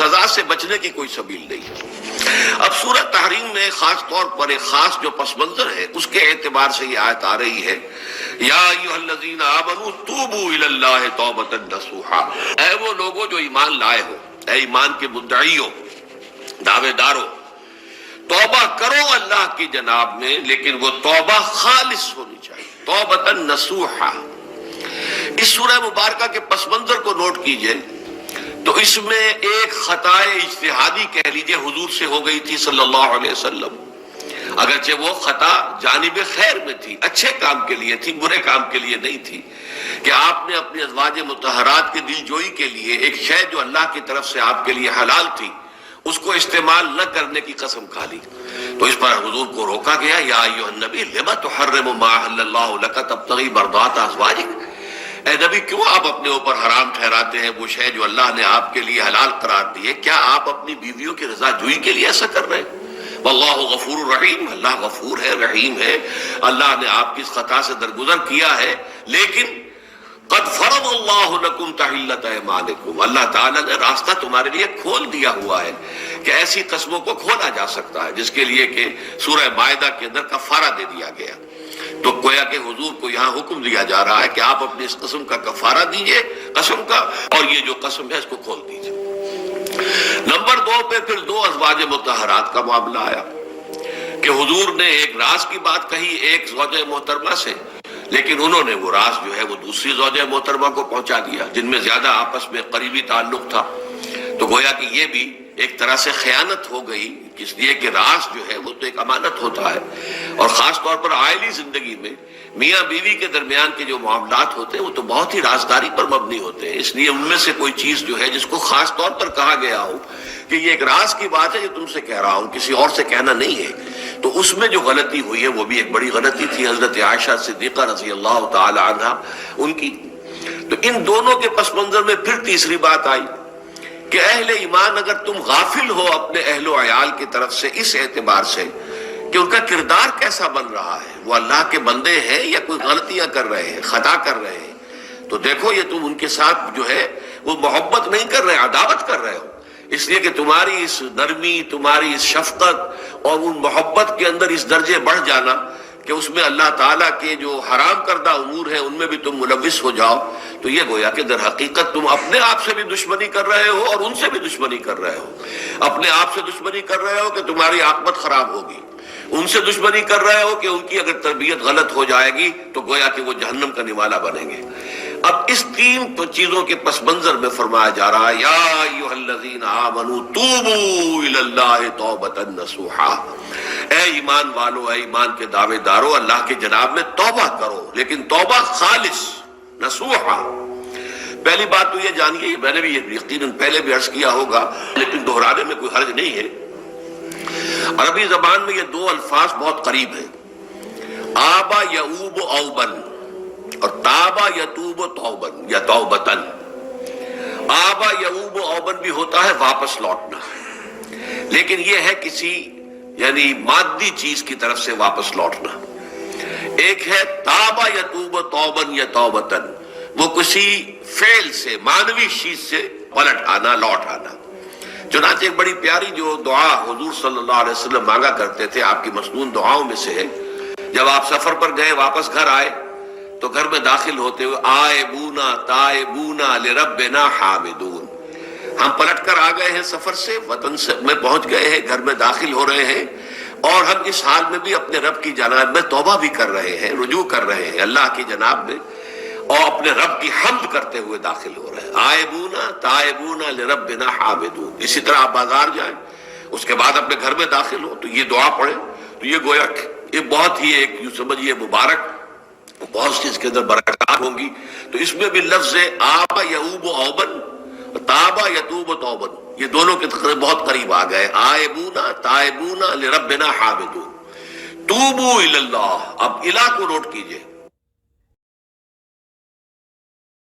سزا سے بچنے کی کوئی سبیل نہیں ہے۔ اب سورہ تحریم میں خاص طور پر ایک خاص جو پس منظر ہے اس کے اعتبار سے یہ آیت آ رہی ہے، یا ایھا الذین آمنوا توبوا الی اللہ توبۃ نصوحا، اے وہ لوگوں جو ایمان لائے ہو، اے ایمان کے مدعیوں، دعوے داروں، توبہ کرو اللہ کی جناب میں، لیکن وہ توبہ خالص ہونی چاہیے، توبۃ نصوحا۔ اس سورہ مبارکہ کے پس منظر کو نوٹ کیجئے تو اس میں ایک خطائے اجتہادی کہہ لیجئے حضور سے ہو گئی تھی صلی اللہ علیہ وسلم، اگرچہ وہ خطا جانب خیر میں تھی، اچھے کام کے لیے تھی، برے کام کے لیے نہیں تھی، کہ آپ نے اپنی ازواج مطہرات کے دل جوئی کے لیے ایک شے جو اللہ کی طرف سے آپ کے لیے حلال تھی اس کو استعمال نہ کرنے کی قسم کھا لی، تو اس پر حضور کو روکا گیا، یا ایھا النبی لم تحرم ما احل اللہ لک تبتغی مرضات ازواجک، اے نبی کیوں آپ اپنے اوپر حرام ٹھہراتے ہیں وہ شے جو اللہ نے آپ کے لیے حلال قرار دی ہے؟ کیا آپ اپنی بیویوں کی رضا جوئی کے لیے ایسا کر رہے ہیں؟ واللہ غفور الرحیم، اللہ غفور ہے، رحیم ہے، اللہ نے آپ کی اس خطا سے درگزر کیا ہے، لیکن قد فرض اللہ لکم تحلۃ ایمانکم، اللہ تعالیٰ نے راستہ تمہارے لیے کھول دیا ہوا ہے کہ ایسی قسموں کو کھولا جا سکتا ہے، جس کے لیے کہ سورہ مائدہ کے اندر کفارہ دے دیا گیا۔ تو گویا کہ حضور کو یہاں حکم دیا جا رہا ہے کہ آپ اپنی اس قسم کا کفارہ دیجئے، قسم کا، اور یہ جو قسم ہے اس کو کھول دیجئے۔ نمبر 2 پہ پھر 2 ازواج مطہرات کا معاملہ آیا کہ حضور نے ایک راز کی بات کہی ایک زوجہ محترمہ سے، لیکن انہوں نے وہ راز جو ہے وہ دوسری زوجہ محترمہ کو پہنچا دیا جن میں زیادہ آپس میں قریبی تعلق تھا، تو گویا کہ یہ بھی ایک طرح سے خیانت ہو گئی، اس لیے کہ راز جو ہے وہ تو ایک امانت ہوتا ہے، اور خاص طور پر عائلی زندگی میں میاں بیوی کے درمیان کے جو معاملات ہوتے ہیں وہ تو بہت ہی رازداری پر مبنی ہوتے ہیں، اس لیے ان میں سے کوئی چیز جو ہے جس کو خاص طور پر کہا گیا ہو کہ یہ ایک راز کی بات ہے جو تم سے کہہ رہا ہوں، کسی اور سے کہنا نہیں ہے، تو اس میں جو غلطی ہوئی ہے وہ بھی ایک بڑی غلطی تھی حضرت عائشہ صدیقہ رضی اللہ تعالی عنہا ان کی۔ تو ان دونوں کے پس منظر میں پھر تیسری بات آئی کہ اہل ایمان اگر تم غافل ہو اپنے اہل و عیال کی طرف سے اس اعتبار سے کہ ان کا کردار کیسا بن رہا ہے، وہ اللہ کے بندے ہیں یا کوئی غلطیاں کر رہے ہیں، خطا کر رہے ہیں، تو دیکھو یہ تم ان کے ساتھ جو ہے وہ محبت نہیں کر رہے، عداوت کر رہے ہو، اس لیے کہ تمہاری اس نرمی، تمہاری اس شفقت اور ان محبت کے اندر اس درجے بڑھ جانا کہ اس میں اللہ تعالیٰ کے جو حرام کردہ امور ہیں ان میں بھی تم ملوث ہو جاؤ، تو یہ گویا کہ در حقیقت تم اپنے آپ سے بھی دشمنی کر رہے ہو اور ان سے بھی دشمنی کر رہے ہو، اپنے آپ سے دشمنی کر رہے ہو کہ تمہاری عاقبت خراب ہوگی، ان سے دشمنی کر رہے ہو کہ ان کی اگر تربیت غلط ہو جائے گی تو گویا کہ وہ جہنم کا نوالا بنیں گے۔ اب اس 3 چیزوں کے پس منظر میں فرمایا جا رہا ہے، یا ایھا الذین آمنوا توبوا الی اللہ توبۃ نصوحا، اے ایمان والو، اے ایمان کے دعوے دارو، اللہ کے جناب میں توبہ کرو، لیکن توبہ خالص نصوحا۔ پہلی بات تو یہ جانیے، میں نے بھی یہ یقیناً پہلے بھی عرض کیا ہوگا لیکن دہرانے میں کوئی حرج نہیں ہے، عربی زبان میں یہ 2 الفاظ بہت قریب ہیں، آبا یعوب اوبن اور تابا یتوب توبن یا توبتن۔ آبا یعوب اوبن بھی ہوتا ہے واپس لوٹنا، لیکن یہ ہے کسی یعنی مادی چیز کی طرف سے واپس لوٹنا۔ ایک ہے تابا یتوب توبن یا توبتن، وہ کسی فعل سے، مانوی چیز سے پلٹ آنا، لوٹ آنا۔ چنانچہ ایک بڑی پیاری جو دعا حضور صلی اللہ علیہ وسلم مانگا کرتے تھے، آپ کی مسنون دعاؤں میں سے ہے، جب آپ سفر پر گئے واپس گھر آئے تو گھر میں داخل ہوتے ہوئے آئبونا تائبونا لربنا حامدون، ہم پلٹ کر آ گئے ہیں سفر سے، وطن سے میں پہنچ گئے ہیں، گھر میں داخل ہو رہے ہیں، اور ہم اس حال میں بھی اپنے رب کی جناب میں توبہ بھی کر رہے ہیں، رجوع کر رہے ہیں اللہ کی جناب میں، اور اپنے رب کی حمد کرتے ہوئے داخل ہو رہے ہیں، آئبونا تائبونا لربنا حامدون۔ اسی طرح آپ بازار جائیں، اس کے بعد اپنے گھر میں داخل ہو تو یہ دعا پڑھیں، تو یہ گویا یہ بہت ہی ایک یوں سمجھیے مبارک، بہت سی اس کے اندر برکات ہوں گی۔ تو اس میں بھی لفظ آبا یعوب اوبن، تابا یتوب توبن، یہ دونوں کے بہت قریب آ گئے، آئبونا تائبونا لربنا حامدون۔ توبو الی اللہ، اب الہ کو نوٹ کیجئے،